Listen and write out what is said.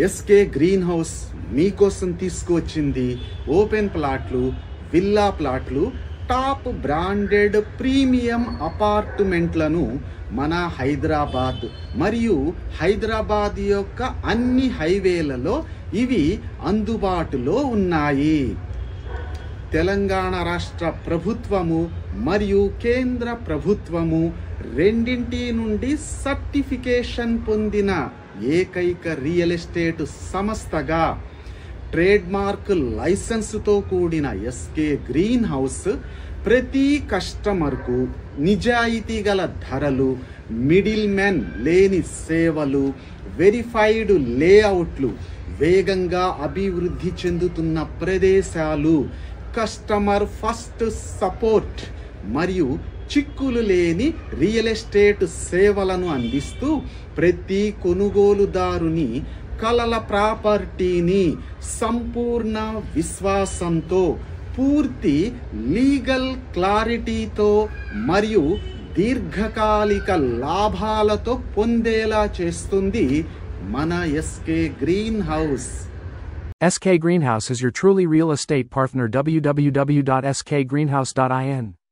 SK green house మీకోసం తీసుకువచ్చింది open ప్లాట్లు, విల్లా ప్లాట్లు, టాప్ బ్రాండెడ్ ప్రీమియం అపార్ట్మెంట్లను మన హైదరాబాద్ మరియు హైదరాబాద్ యొక్క అన్ని హైవేలలో ఇవి అందుబాటులో ఉన్నాయి. తెలంగాణ రాష్ట్ర ప్రభుత్వము మరియు కేంద్ర ప్రభుత్వము రెండింటి నుండి సర్టిఫికేషన్ పొందిన ఏకైక రియల్ ఎస్టేట్ సంస్థగా ట్రేడ్ మార్క్ లైసెన్స్తో కూడిన ఎస్కే గ్రీన్ హౌస్ ప్రతి కస్టమర్కు నిజాయితీ గల ధరలు, మిడిల్ మెన్ లేని సేవలు, వెరిఫైడ్ లేఅవుట్లు, వేగంగా అభివృద్ధి చెందుతున్న ప్రదేశాలు, కస్టమర్ ఫస్ట్ సపోర్ట్ మరియు చిక్కులు లేని రియల్ ఎస్టేట్ సేవలను అందిస్తూ ప్రతి కొనుగోలుదారుని కలల ప్రాపర్టీని సంపూర్ణ విశ్వాసంతో, పూర్తి లీగల్ క్లారిటీతో మరియు దీర్ఘకాలిక లాభాలతో పొందేలా చేస్తుంది మన SK greenhouse. SK Greenhouse is your truly real estate partner. www.skgreenhouse.in